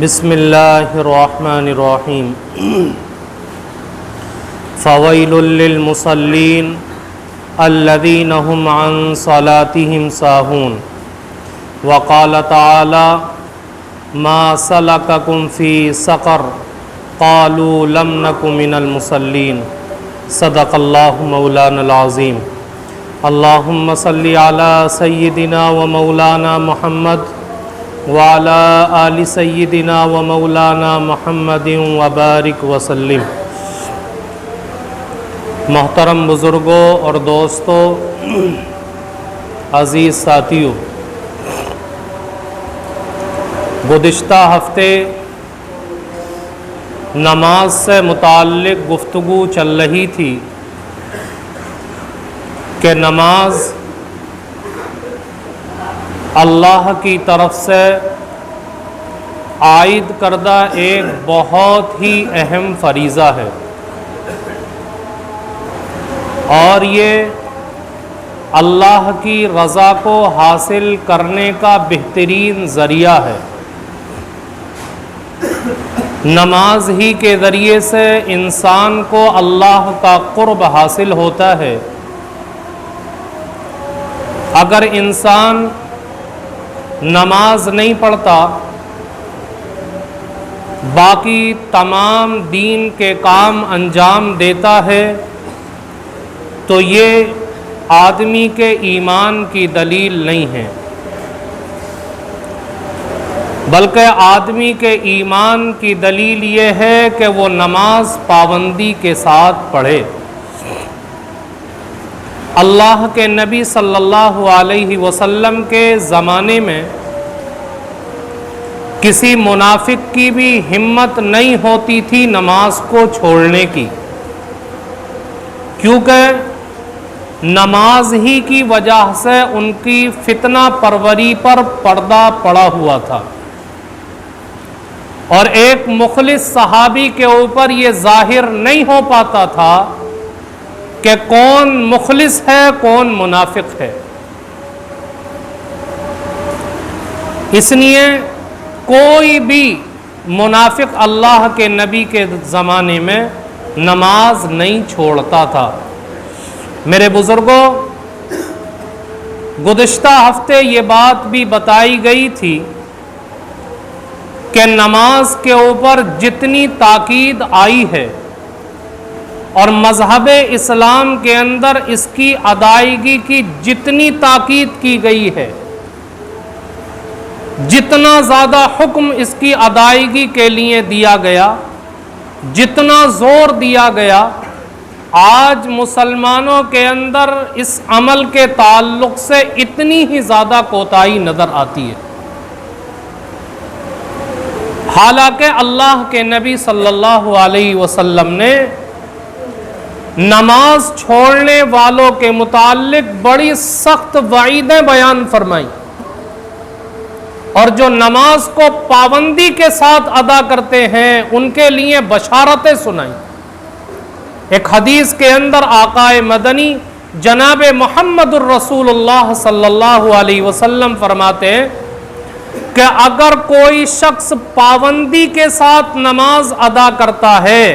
بسم اللہ الرحمن الرحیم فویل للمصلین الذین هم عن صلاتهم ساہون وقال تعالی ما سلککم فی سقر قالوا لم نک من المصلین صدق اللہ مولانا العظیم اللہم صلی علی سیدنا و مولانا محمد وعلى آل سیدنا و مولانا محمد وبارک وسلم۔ محترم بزرگوں اور دوستوں، عزیز ساتھیوں، گزشتہ ہفتے نماز سے متعلق گفتگو چل رہی تھی کہ نماز اللہ کی طرف سے عائد کردہ ایک بہت ہی اہم فریضہ ہے، اور یہ اللہ کی رضا کو حاصل کرنے کا بہترین ذریعہ ہے۔ نماز ہی کے ذریعے سے انسان کو اللہ کا قرب حاصل ہوتا ہے۔ اگر انسان نماز نہیں پڑھتا، باقی تمام دین کے کام انجام دیتا ہے، تو یہ آدمی کے ایمان کی دلیل نہیں ہے، بلکہ آدمی کے ایمان کی دلیل یہ ہے کہ وہ نماز پابندی کے ساتھ پڑھے۔ اللہ کے نبی صلی اللہ علیہ وسلم کے زمانے میں کسی منافق کی بھی ہمت نہیں ہوتی تھی نماز کو چھوڑنے کی، کیونکہ نماز ہی کی وجہ سے ان کی فتنہ پروری پر پردہ پڑا ہوا تھا، اور ایک مخلص صحابی کے اوپر یہ ظاہر نہیں ہو پاتا تھا کہ کون مخلص ہے کون منافق ہے۔ اس لیے کوئی بھی منافق اللہ کے نبی کے زمانے میں نماز نہیں چھوڑتا تھا۔ میرے بزرگوں، گزشتہ ہفتے یہ بات بھی بتائی گئی تھی کہ نماز کے اوپر جتنی تاکید آئی ہے اور مذہب اسلام کے اندر اس کی ادائیگی کی جتنی تاکید کی گئی ہے، جتنا زیادہ حکم اس کی ادائیگی کے لیے دیا گیا، جتنا زور دیا گیا، آج مسلمانوں کے اندر اس عمل کے تعلق سے اتنی ہی زیادہ کوتاہی نظر آتی ہے۔ حالانکہ اللہ کے نبی صلی اللہ علیہ وسلم نے نماز چھوڑنے والوں کے متعلق بڑی سخت وعیدیں بیان فرمائیں، اور جو نماز کو پابندی کے ساتھ ادا کرتے ہیں ان کے لیے بشارتیں سنائیں۔ ایک حدیث کے اندر آقا مدنی جناب محمد الرسول اللہ صلی اللہ علیہ وسلم فرماتے ہیں کہ اگر کوئی شخص پابندی کے ساتھ نماز ادا کرتا ہے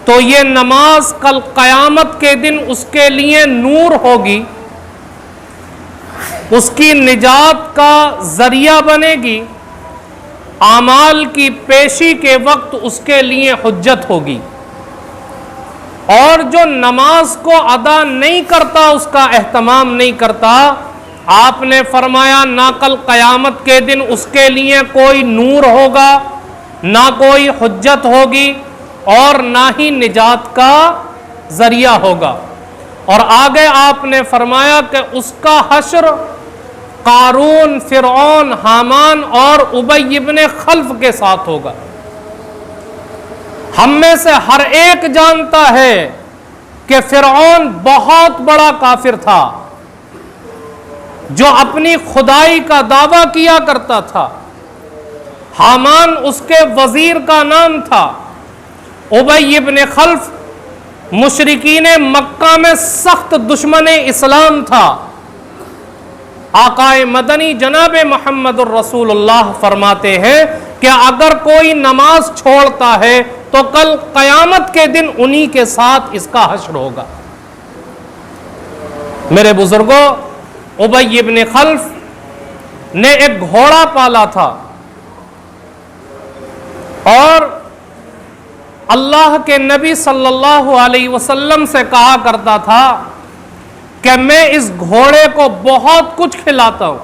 تو یہ نماز کل قیامت کے دن اس کے لیے نور ہوگی، اس کی نجات کا ذریعہ بنے گی، اعمال کی پیشی کے وقت اس کے لیے حجت ہوگی، اور جو نماز کو ادا نہیں کرتا، اس کا اہتمام نہیں کرتا، آپ نے فرمایا نہ کل قیامت کے دن اس کے لیے کوئی نور ہوگا، نہ کوئی حجت ہوگی، اور نہ ہی نجات کا ذریعہ ہوگا۔ اور آگے آپ نے فرمایا کہ اس کا حشر قارون، فرعون، حامان اور ابی ابن خلف کے ساتھ ہوگا۔ ہم میں سے ہر ایک جانتا ہے کہ فرعون بہت بڑا کافر تھا جو اپنی خدائی کا دعویٰ کیا کرتا تھا، حامان اس کے وزیر کا نام تھا، ابی ابن خلف مشرکین مکہ میں سخت دشمن اسلام تھا۔ آقا مدنی جناب محمد الرسول اللہ فرماتے ہیں کہ اگر کوئی نماز چھوڑتا ہے تو کل قیامت کے دن انہی کے ساتھ اس کا حشر ہوگا۔ میرے بزرگوں، ابی ابن خلف نے ایک گھوڑا پالا تھا اور اللہ کے نبی صلی اللہ علیہ وسلم سے کہا کرتا تھا کہ میں اس گھوڑے کو بہت کچھ کھلاتا ہوں،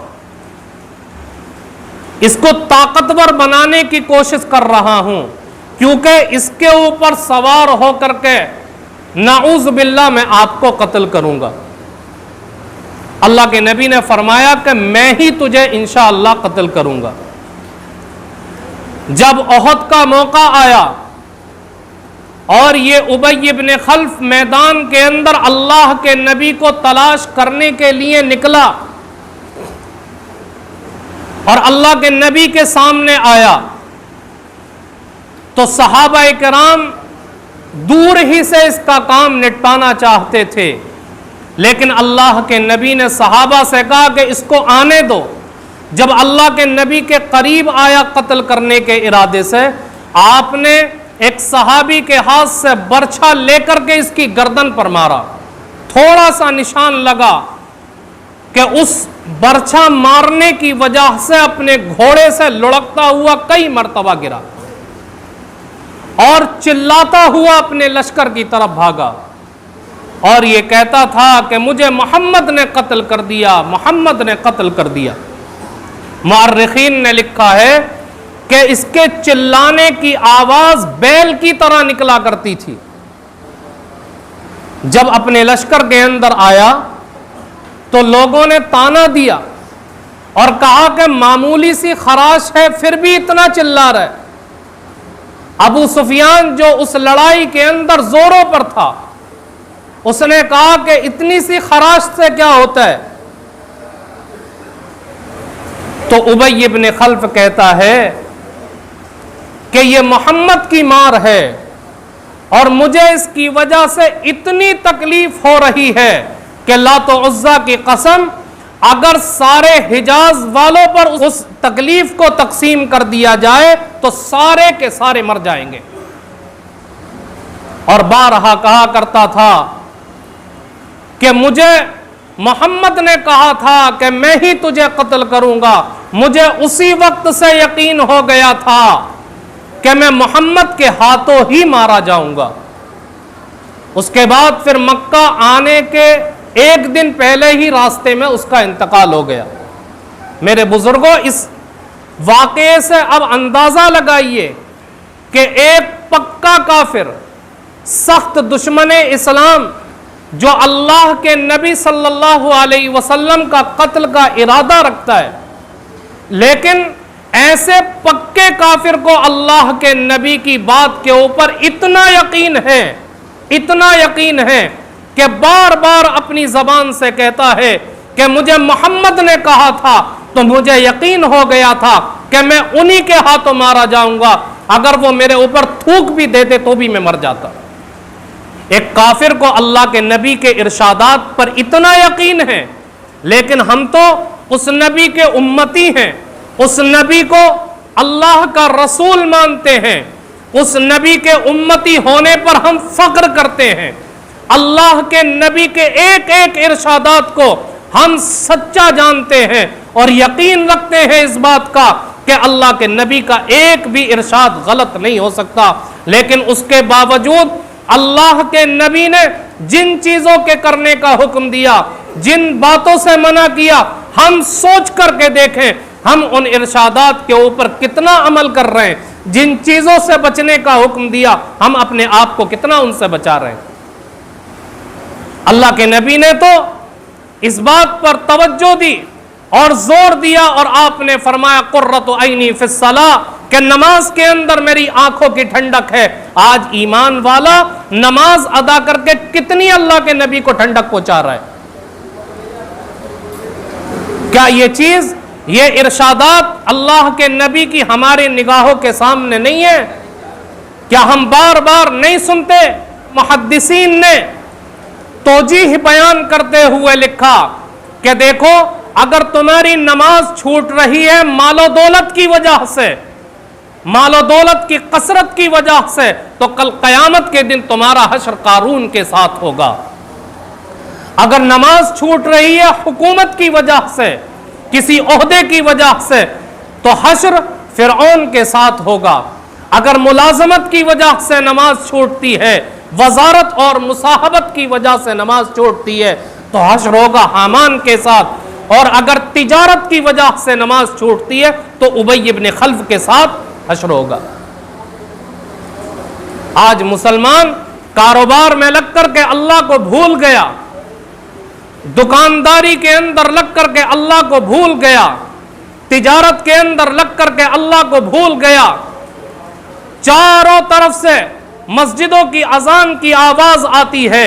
اس کو طاقتور بنانے کی کوشش کر رہا ہوں، کیونکہ اس کے اوپر سوار ہو کر کے نعوذ باللہ میں آپ کو قتل کروں گا۔ اللہ کے نبی نے فرمایا کہ میں ہی تجھے انشاءاللہ قتل کروں گا۔ جب احد کا موقع آیا اور یہ ابی ابن خلف میدان کے اندر اللہ کے نبی کو تلاش کرنے کے لیے نکلا اور اللہ کے نبی کے سامنے آیا تو صحابہ کرام دور ہی سے اس کا کام نپٹانا چاہتے تھے، لیکن اللہ کے نبی نے صحابہ سے کہا کہ اس کو آنے دو۔ جب اللہ کے نبی کے قریب آیا قتل کرنے کے ارادے سے، آپ نے ایک صحابی کے ہاتھ سے برچھا لے کر کے اس کی گردن پر مارا، تھوڑا سا نشان لگا کہ اس برچھا مارنے کی وجہ سے اپنے گھوڑے سے لڑکتا ہوا کئی مرتبہ گرا اور چلاتا ہوا اپنے لشکر کی طرف بھاگا اور یہ کہتا تھا کہ مجھے محمد نے قتل کر دیا، محمد نے قتل کر دیا۔ مورخین نے لکھا ہے کہ اس کے چلانے کی آواز بیل کی طرح نکلا کرتی تھی۔ جب اپنے لشکر کے اندر آیا تو لوگوں نے تانا دیا اور کہا کہ معمولی سی خراش ہے پھر بھی اتنا چلا رہا ہے۔ ابو سفیان جو اس لڑائی کے اندر زوروں پر تھا، اس نے کہا کہ اتنی سی خراش سے کیا ہوتا ہے؟ تو ابی ابن خلف کہتا ہے کہ یہ محمد کی مار ہے اور مجھے اس کی وجہ سے اتنی تکلیف ہو رہی ہے کہ لات و عزا کی قسم اگر سارے حجاز والوں پر اس تکلیف کو تقسیم کر دیا جائے تو سارے کے سارے مر جائیں گے۔ اور بارہا کہا کرتا تھا کہ مجھے محمد نے کہا تھا کہ میں ہی تجھے قتل کروں گا، مجھے اسی وقت سے یقین ہو گیا تھا کہ میں محمد کے ہاتھوں ہی مارا جاؤں گا۔ اس کے بعد پھر مکہ آنے کے ایک دن پہلے ہی راستے میں اس کا انتقال ہو گیا۔ میرے بزرگوں، اس واقعے سے اب اندازہ لگائیے کہ ایک پکا کافر، سخت دشمن اسلام جو اللہ کے نبی صلی اللہ علیہ وسلم کا قتل کا ارادہ رکھتا ہے، لیکن ایسے پکے کافر کو اللہ کے نبی کی بات کے اوپر اتنا یقین ہے کہ بار بار اپنی زبان سے کہتا ہے کہ مجھے محمد نے کہا تھا تو مجھے یقین ہو گیا تھا کہ میں انہی کے ہاتھوں مارا جاؤں گا، اگر وہ میرے اوپر تھوک بھی دیتے تو بھی میں مر جاتا۔ ایک کافر کو اللہ کے نبی کے ارشادات پر اتنا یقین ہے، لیکن ہم تو اس نبی کے امتی ہیں، اس نبی کو اللہ کا رسول مانتے ہیں، اس نبی کے امتی ہونے پر ہم فخر کرتے ہیں، اللہ کے نبی کے ایک ایک ارشادات کو ہم سچا جانتے ہیں اور یقین رکھتے ہیں اس بات کا کہ اللہ کے نبی کا ایک بھی ارشاد غلط نہیں ہو سکتا۔ لیکن اس کے باوجود اللہ کے نبی نے جن چیزوں کے کرنے کا حکم دیا، جن باتوں سے منع کیا، ہم سوچ کر کے دیکھیں ہم ان ارشادات کے اوپر کتنا عمل کر رہے ہیں، جن چیزوں سے بچنے کا حکم دیا ہم اپنے آپ کو کتنا ان سے بچا رہے ہیں۔ اللہ کے نبی نے تو اس بات پر توجہ دی اور زور دیا اور آپ نے فرمایا قرۃ عینی فی الصلاۃ، کہ نماز کے اندر میری آنکھوں کی ٹھنڈک ہے۔ آج ایمان والا نماز ادا کر کے کتنی اللہ کے نبی کو ٹھنڈک پہنچا رہا ہے؟ کیا یہ چیز، یہ ارشادات اللہ کے نبی کی ہماری نگاہوں کے سامنے نہیں ہے؟ کیا ہم بار بار نہیں سنتے؟ محدثین نے توجیہ بیان کرتے ہوئے لکھا کہ دیکھو، اگر تمہاری نماز چھوٹ رہی ہے مال و دولت کی وجہ سے، مال و دولت کی کثرت کی وجہ سے، تو کل قیامت کے دن تمہارا حشر قارون کے ساتھ ہوگا۔ اگر نماز چھوٹ رہی ہے حکومت کی وجہ سے، کسی عہدے کی وجہ سے، تو حشر فرعون کے ساتھ ہوگا۔ اگر ملازمت کی وجہ سے نماز چھوٹتی ہے، وزارت اور مصاحبت کی وجہ سے نماز چھوٹتی ہے، تو حشر ہوگا حامان کے ساتھ۔ اور اگر تجارت کی وجہ سے نماز چھوٹتی ہے تو ابی ابن خلف کے ساتھ حشر ہوگا۔ آج مسلمان کاروبار میں لگ کر کے اللہ کو بھول گیا، دکانداری کے اندر لگ کر کے اللہ کو بھول گیا، تجارت کے اندر لگ کر کے اللہ کو بھول گیا۔ چاروں طرف سے مسجدوں کی اذان کی آواز آتی ہے،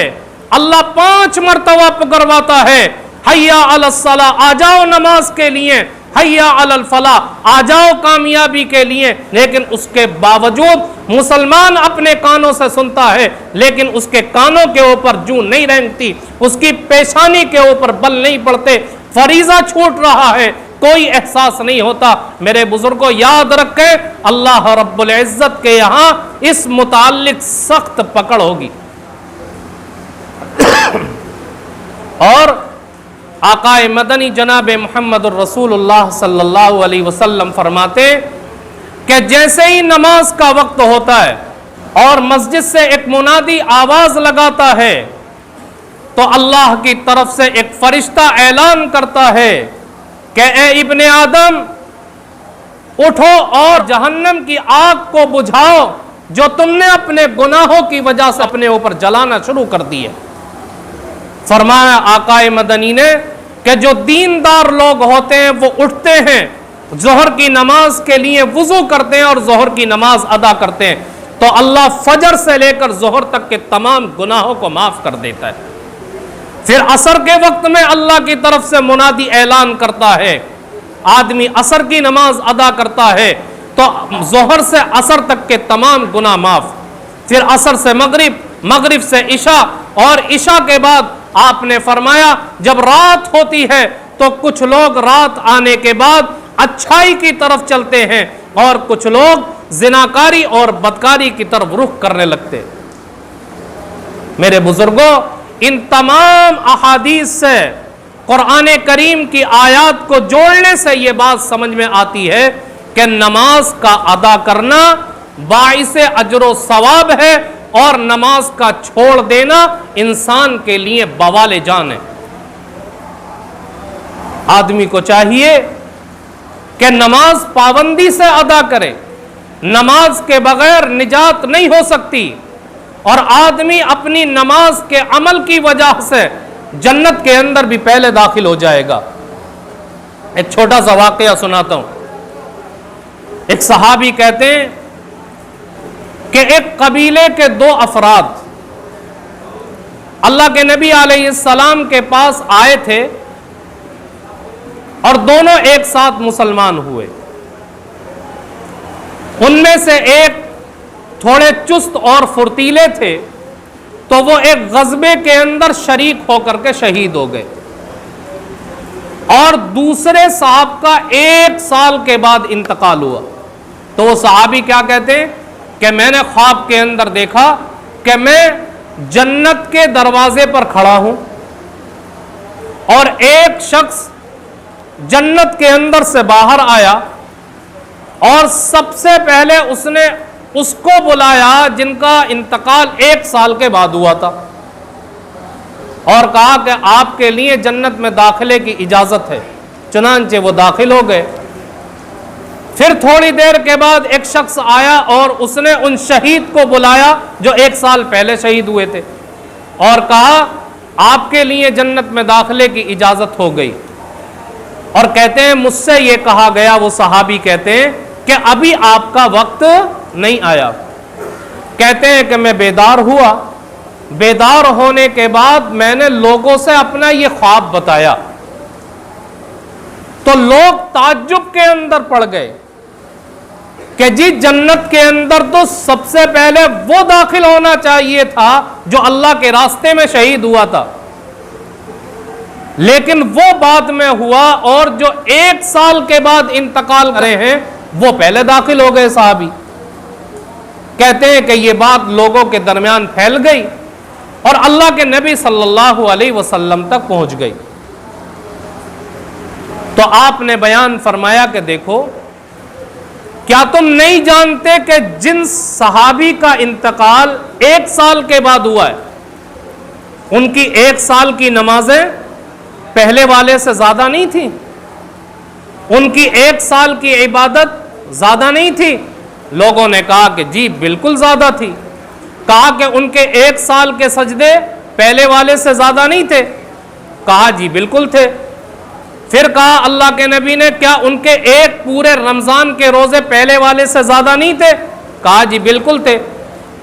اللہ 5 مرتبہ پکرواتا ہے، حیا علی الصلاۃ، آ جاؤ نماز کے لیے، حیا علی الفلاح، آ جاؤ کامیابی کے لیے، لیکن اس کے باوجود مسلمان اپنے کانوں سے سنتا ہے، لیکن اس کے کانوں کے اوپر جوں نہیں رینگتی، اس کی پیشانی کے اوپر بل نہیں پڑتے، فریضہ چھوٹ رہا ہے، کوئی احساس نہیں ہوتا۔ میرے بزرگوں یاد رکھیں، اللہ رب العزت کے یہاں اس متعلق سخت پکڑ ہوگی۔ اور آقا مدنی جناب محمد الرسول اللہ صلی اللہ علیہ وسلم فرماتے کہ جیسے ہی نماز کا وقت ہوتا ہے اور مسجد سے ایک منادی آواز لگاتا ہے تو اللہ کی طرف سے ایک فرشتہ اعلان کرتا ہے کہ اے ابن آدم اٹھو اور جہنم کی آگ کو بجھاؤ جو تم نے اپنے گناہوں کی وجہ سے اپنے اوپر جلانا شروع کر دی ہے۔ فرمایا آقا مدنی نے کہ جو دیندار لوگ ہوتے ہیں وہ اٹھتے ہیں، ظہر کی نماز کے لیے وضو کرتے ہیں اور ظہر کی نماز ادا کرتے ہیں، تو اللہ فجر سے لے کر ظہر تک کے تمام گناہوں کو معاف کر دیتا ہے۔ پھر عصر کے وقت میں اللہ کی طرف سے منادی اعلان کرتا ہے، آدمی عصر کی نماز ادا کرتا ہے تو ظہر سے عصر تک کے تمام گناہ معاف۔ پھر عصر سے مغرب، مغرب سے عشاء، اور عشاء کے بعد آپ نے فرمایا جب رات ہوتی ہے تو کچھ لوگ رات آنے کے بعد اچھائی کی طرف چلتے ہیں اور کچھ لوگ زناکاری اور بدکاری کی طرف رخ کرنے لگتے۔ میرے بزرگوں، ان تمام احادیث سے، قرآن کریم کی آیات کو جوڑنے سے یہ بات سمجھ میں آتی ہے کہ نماز کا ادا کرنا باعث اجر و ثواب ہے، اور نماز کا چھوڑ دینا انسان کے لیے بوال جان ہے۔ آدمی کو چاہیے کہ نماز پابندی سے ادا کرے، نماز کے بغیر نجات نہیں ہو سکتی، اور آدمی اپنی نماز کے عمل کی وجہ سے جنت کے اندر بھی پہلے داخل ہو جائے گا۔ ایک چھوٹا سا واقعہ سناتا ہوں۔ ایک صحابی کہتے ہیں کہ ایک قبیلے کے 2 افراد اللہ کے نبی علیہ السلام کے پاس آئے تھے اور دونوں ایک ساتھ مسلمان ہوئے۔ ان میں سے ایک تھوڑے چست اور فرتیلے تھے تو وہ ایک غزبے کے اندر شریک ہو کر کے شہید ہو گئے، اور دوسرے صاحب کا 1 سال کے بعد انتقال ہوا۔ تو وہ صحابی کیا کہتے ہیں کہ میں نے خواب کے اندر دیکھا کہ میں جنت کے دروازے پر کھڑا ہوں اور ایک شخص جنت کے اندر سے باہر آیا اور سب سے پہلے اس نے اس کو بلایا جن کا انتقال 1 سال کے بعد ہوا تھا، اور کہا کہ آپ کے لیے جنت میں داخلے کی اجازت ہے۔ چنانچہ وہ داخل ہو گئے۔ پھر تھوڑی دیر کے بعد ایک شخص آیا اور اس نے ان شہید کو بلایا جو 1 سال پہلے شہید ہوئے تھے، اور کہا آپ کے لیے جنت میں داخلے کی اجازت ہو گئی۔ اور کہتے ہیں مجھ سے یہ کہا گیا، وہ صحابی کہتے ہیں کہ ابھی آپ کا وقت نہیں آیا۔ کہتے ہیں کہ میں بیدار ہوا، بیدار ہونے کے بعد میں نے لوگوں سے اپنا یہ خواب بتایا تو لوگ تعجب کے اندر پڑ گئے کہ جی جنت کے اندر تو سب سے پہلے وہ داخل ہونا چاہیے تھا جو اللہ کے راستے میں شہید ہوا تھا، لیکن وہ بعد میں ہوا، اور جو 1 سال کے بعد انتقال کرے ہیں وہ پہلے داخل ہو گئے صحابی. کہتے ہیں کہ یہ بات لوگوں کے درمیان پھیل گئی اور اللہ کے نبی صلی اللہ علیہ وسلم تک پہنچ گئی. تو آپ نے بیان فرمایا کہ دیکھو، کیا تم نہیں جانتے کہ جن صحابی کا انتقال 1 سال کے بعد ہوا ہے، ان کی 1 سال کی نمازیں پہلے والے سے زیادہ نہیں تھی؟ ان کی 1 سال کی عبادت زیادہ نہیں تھی؟ لوگوں نے کہا کہ جی بالکل زیادہ تھی. کہا کہ ان کے 1 سال کے سجدے پہلے والے سے زیادہ نہیں تھے؟ کہا جی بالکل تھے. پھر کہا اللہ کے نبی نے کیا ان کے 1 پورے رمضان کے روزے پہلے والے سے زیادہ نہیں تھے؟ کہا جی بالکل تھے.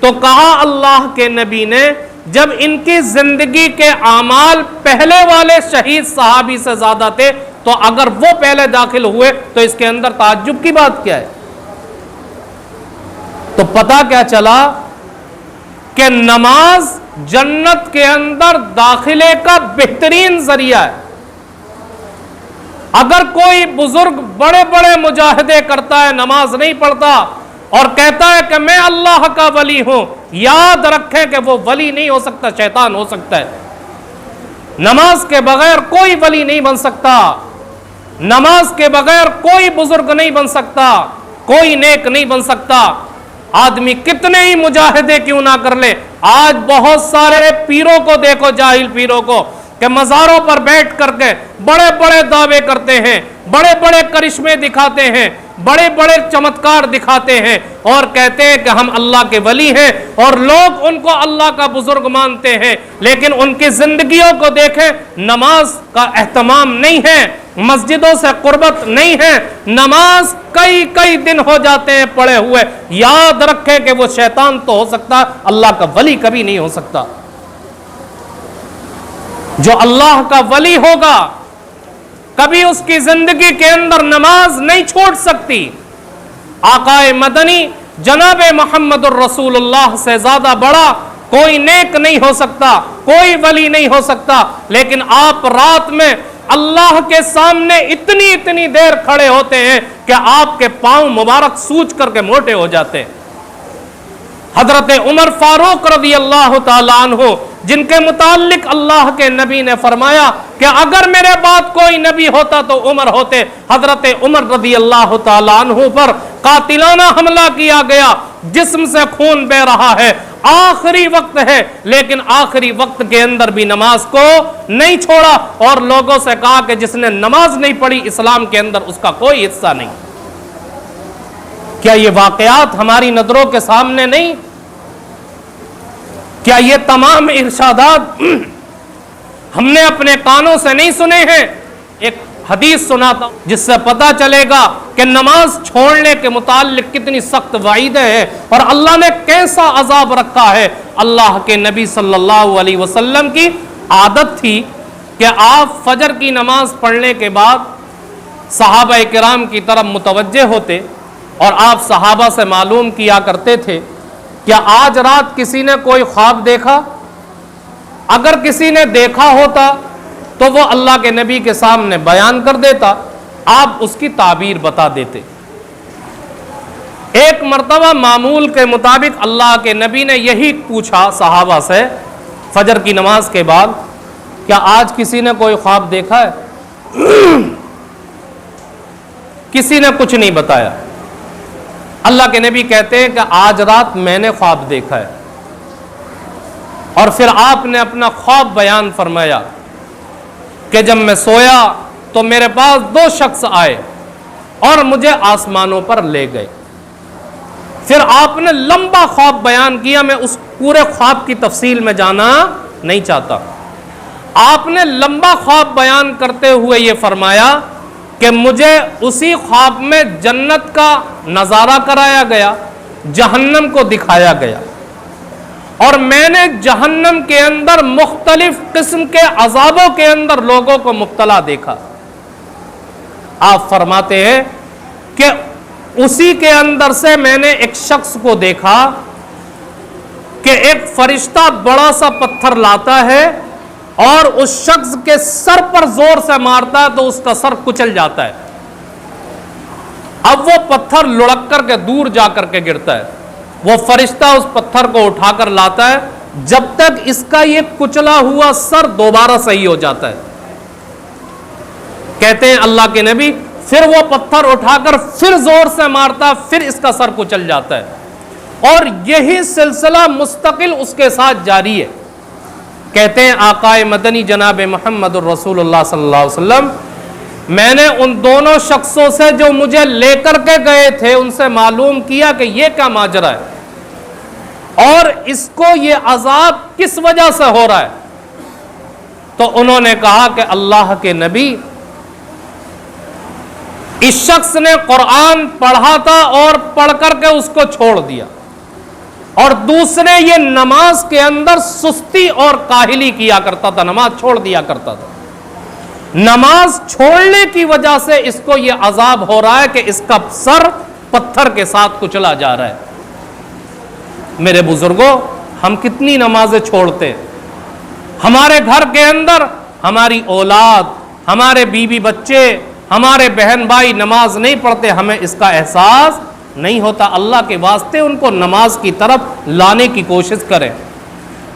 تو کہا اللہ کے نبی نے جب ان کی زندگی کے اعمال پہلے والے شہید صحابی سے زیادہ تھے تو اگر وہ پہلے داخل ہوئے تو اس کے اندر تعجب کی بات کیا ہے؟ تو پتہ کیا چلا کہ نماز جنت کے اندر داخلے کا بہترین ذریعہ ہے. اگر کوئی بزرگ بڑے بڑے مجاہدے کرتا ہے، نماز نہیں پڑھتا اور کہتا ہے کہ میں اللہ کا ولی ہوں، یاد رکھیں کہ وہ ولی نہیں ہو سکتا، شیطان ہو سکتا ہے. نماز کے بغیر کوئی ولی نہیں بن سکتا، نماز کے بغیر کوئی بزرگ نہیں بن سکتا، کوئی نیک نہیں بن سکتا. آدمی کتنے ہی مجاہدے کیوں نہ کر لے. آج بہت سارے پیروں کو دیکھو، جاہل پیروں کو، کہ مزاروں پر بیٹھ کر کے بڑے بڑے دعوے کرتے ہیں، بڑے بڑے کرشمے دکھاتے ہیں، بڑے بڑے چمتکار دکھاتے ہیں اور کہتے ہیں کہ ہم اللہ کے ولی ہیں اور لوگ ان کو اللہ کا بزرگ مانتے ہیں. لیکن ان کی زندگیوں کو دیکھیں، نماز کا اہتمام نہیں ہے، مسجدوں سے قربت نہیں ہے، نماز کئی دن ہو جاتے ہیں پڑھے ہوئے. یاد رکھیں کہ وہ شیطان تو ہو سکتا، اللہ کا ولی کبھی نہیں ہو سکتا. جو اللہ کا ولی ہوگا کبھی اس کی زندگی کے اندر نماز نہیں چھوڑ سکتی. آقا مدنی جناب محمد الرسول اللہ سے زیادہ بڑا کوئی نیک نہیں ہو سکتا، کوئی ولی نہیں ہو سکتا. لیکن آپ رات میں اللہ کے سامنے اتنی دیر کھڑے ہوتے ہیں کہ آپ کے پاؤں مبارک سوج کر کے موٹے ہو جاتے ہیں. حضرت عمر فاروق رضی اللہ تعالیٰ عنہ، جن کے متعلق اللہ کے نبی نے فرمایا کہ اگر میرے بعد کوئی نبی ہوتا تو عمر ہوتے. حضرت عمر رضی اللہ تعالیٰ عنہ پر قاتلانہ حملہ کیا گیا، جسم سے خون بہ رہا ہے، آخری وقت ہے، لیکن آخری وقت کے اندر بھی نماز کو نہیں چھوڑا اور لوگوں سے کہا کہ جس نے نماز نہیں پڑھی اسلام کے اندر اس کا کوئی حصہ نہیں. کیا یہ واقعات ہماری نظروں کے سامنے نہیں؟ کیا یہ تمام ارشادات ہم نے اپنے کانوں سے نہیں سنے ہیں؟ ایک حدیث سناتا ہوں جس سے پتہ چلے گا کہ نماز چھوڑنے کے متعلق کتنی سخت وعیدیں ہیں اور اللہ نے کیسا عذاب رکھا ہے. اللہ کے نبی صلی اللہ علیہ وسلم کی عادت تھی کہ آپ فجر کی نماز پڑھنے کے بعد صحابہ کرام کی طرف متوجہ ہوتے اور آپ صحابہ سے معلوم کیا کرتے تھے کیا آج رات کسی نے کوئی خواب دیکھا؟ اگر کسی نے دیکھا ہوتا تو وہ اللہ کے نبی کے سامنے بیان کر دیتا، آپ اس کی تعبیر بتا دیتے. ایک مرتبہ معمول کے مطابق اللہ کے نبی نے یہی پوچھا صحابہ سے فجر کی نماز کے بعد، کیا آج کسی نے کوئی خواب دیکھا ہے؟ کسی نے کچھ نہیں بتایا. اللہ کے نبی کہتے ہیں کہ آج رات میں نے خواب دیکھا ہے. اور پھر آپ نے اپنا خواب بیان فرمایا کہ جب میں سویا تو میرے پاس 2 شخص آئے اور مجھے آسمانوں پر لے گئے. پھر آپ نے لمبا خواب بیان کیا، میں اس پورے خواب کی تفصیل میں جانا نہیں چاہتا. آپ نے لمبا خواب بیان کرتے ہوئے یہ فرمایا کہ مجھے اسی خواب میں جنت کا نظارہ کرایا گیا، جہنم کو دکھایا گیا اور میں نے جہنم کے اندر مختلف قسم کے عذابوں کے اندر لوگوں کو مبتلا دیکھا. آپ فرماتے ہیں کہ اسی کے اندر سے میں نے ایک شخص کو دیکھا کہ ایک فرشتہ بڑا سا پتھر لاتا ہے اور اس شخص کے سر پر زور سے مارتا ہے تو اس کا سر کچل جاتا ہے. اب وہ پتھر لڑک کر کے دور جا کر کے گرتا ہے، وہ فرشتہ اس پتھر کو اٹھا کر لاتا ہے، جب تک اس کا یہ کچلا ہوا سر دوبارہ صحیح ہو جاتا ہے۔ کہتے ہیں اللہ کے نبی پھر وہ پتھر اٹھا کر پھر زور سے مارتا، پھر اس کا سر کچل جاتا ہے، اور یہی سلسلہ مستقل اس کے ساتھ جاری ہے۔ کہتے ہیں آقا مدنی جناب محمد الرسول اللہ صلی اللہ علیہ وسلم، میں نے ان دونوں شخصوں سے جو مجھے لے کر کے گئے تھے ان سے معلوم کیا کہ یہ کیا ماجرا ہے اور اس کو یہ عذاب کس وجہ سے ہو رہا ہے، تو انہوں نے کہا کہ اللہ کے نبی، اس شخص نے قرآن پڑھا تھا اور پڑھ کر کے اس کو چھوڑ دیا، اور دوسرے یہ نماز کے اندر سستی اور کاہلی کیا کرتا تھا، نماز چھوڑ دیا کرتا تھا، نماز چھوڑنے کی وجہ سے اس کو یہ عذاب ہو رہا ہے کہ اس کا سر پتھر کے ساتھ کچلا جا رہا ہے۔ میرے بزرگوں، ہم کتنی نمازیں چھوڑتے ہیں، ہمارے گھر کے اندر ہماری اولاد، ہمارے بیوی بچے، ہمارے بہن بھائی نماز نہیں پڑھتے، ہمیں اس کا احساس نہیں ہوتا۔ اللہ کے واسطے ان کو نماز کی طرف لانے کی کوشش کریں،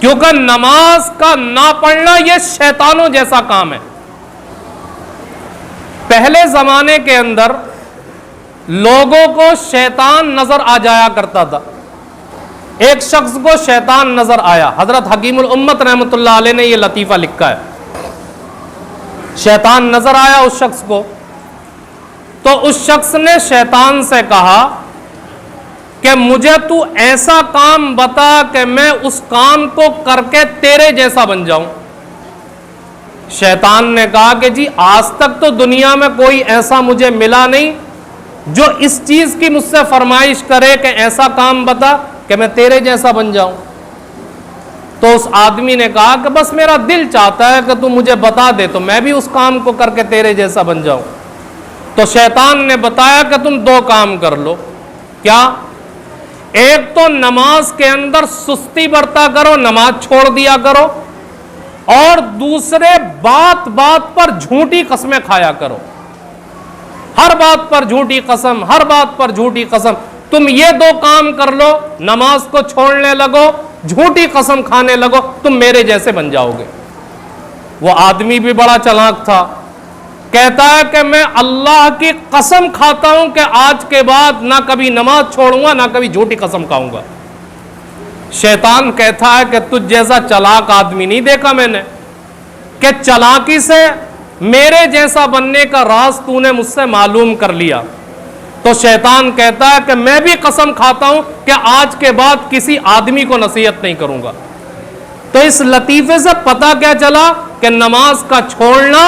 کیونکہ نماز کا نہ پڑھنا یہ شیطانوں جیسا کام ہے۔ پہلے زمانے کے اندر لوگوں کو شیطان نظر آ جایا کرتا تھا۔ ایک شخص کو شیطان نظر آیا، حضرت حکیم الامت رحمۃ اللہ علیہ نے یہ لطیفہ لکھا ہے۔ شیطان نظر آیا اس شخص کو، تو اس شخص نے شیطان سے کہا کہ مجھے تو ایسا کام بتا کہ میں اس کام کو کر کے تیرے جیسا بن جاؤں۔ شیطان نے کہا کہ جی آج تک تو دنیا میں کوئی ایسا مجھے ملا نہیں جو اس چیز کی مجھ سے فرمائش کرے کہ ایسا کام بتا کہ میں تیرے جیسا بن جاؤں۔ تو اس آدمی نے کہا کہ بس میرا دل چاہتا ہے کہ تو مجھے بتا دے تو میں بھی اس کام کو کر کے تیرے جیسا بن جاؤں۔ تو شیطان نے بتایا کہ تم دو کام کر لو۔ کیا؟ ایک تو نماز کے اندر سستی برتا کرو، نماز چھوڑ دیا کرو، اور دوسرے بات بات پر جھوٹی قسمیں کھایا کرو، ہر بات پر جھوٹی قسم، ہر بات پر جھوٹی قسم۔ تم یہ دو کام کر لو، نماز کو چھوڑنے لگو، جھوٹی قسم کھانے لگو، تم میرے جیسے بن جاؤ گے۔ وہ آدمی بھی بڑا چلاک تھا، کہتا ہے کہ میں اللہ کی قسم کھاتا ہوں کہ آج کے بعد نہ کبھی نماز چھوڑوں گا، نہ کبھی جھوٹی قسم کھاؤں گا۔ شیطان کہتا ہے کہ تجھ جیسا چلاک آدمی نہیں دیکھا میں نے، کہ چلاکی سے میرے جیسا بننے کا راز تو نے مجھ سے معلوم کر لیا۔ تو شیطان کہتا ہے کہ میں بھی قسم کھاتا ہوں کہ آج کے بعد کسی آدمی کو نصیحت نہیں کروں گا۔ تو اس لطیفے سے پتہ کیا چلا کہ نماز کا چھوڑنا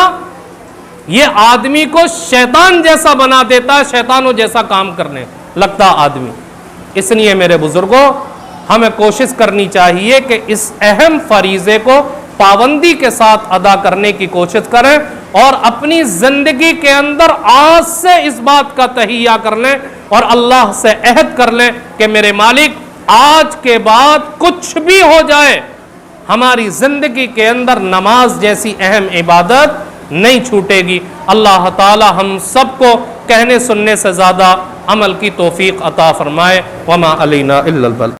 یہ آدمی کو شیطان جیسا بنا دیتا ہے، شیطانوں جیسا کام کرنے لگتا آدمی۔ اس لیے میرے بزرگوں، ہمیں کوشش کرنی چاہیے کہ اس اہم فریضے کو پابندی کے ساتھ ادا کرنے کی کوشش کریں، اور اپنی زندگی کے اندر آج سے اس بات کا تہیہ کر لیں اور اللہ سے عہد کر لیں کہ میرے مالک، آج کے بعد کچھ بھی ہو جائے ہماری زندگی کے اندر نماز جیسی اہم عبادت نہیں چھوٹے گی۔ اللہ تعالی ہم سب کو کہنے سننے سے زیادہ عمل کی توفیق عطا فرمائے۔ وما علینا الا البلاغ۔